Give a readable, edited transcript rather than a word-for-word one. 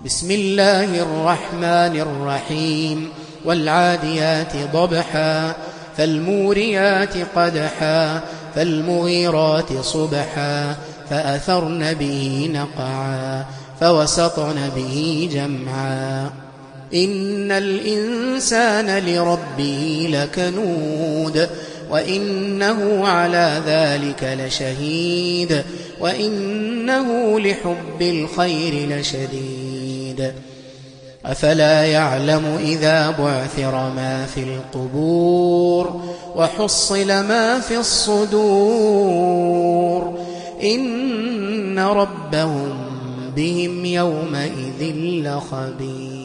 بسم الله الرحمن الرحيم والعاديات ضبحا فالموريات قدحا فالمغيرات صبحا فأثرن به نقعا فوسطن به جمعا إن الإنسان لربه لكنود وإنه على ذلك لشهيد وإنه لحب الخير لشديد أفلا يعلم إذا بعثر ما في القبور وحصل ما في الصدور إن ربهم بهم يومئذ لخبير.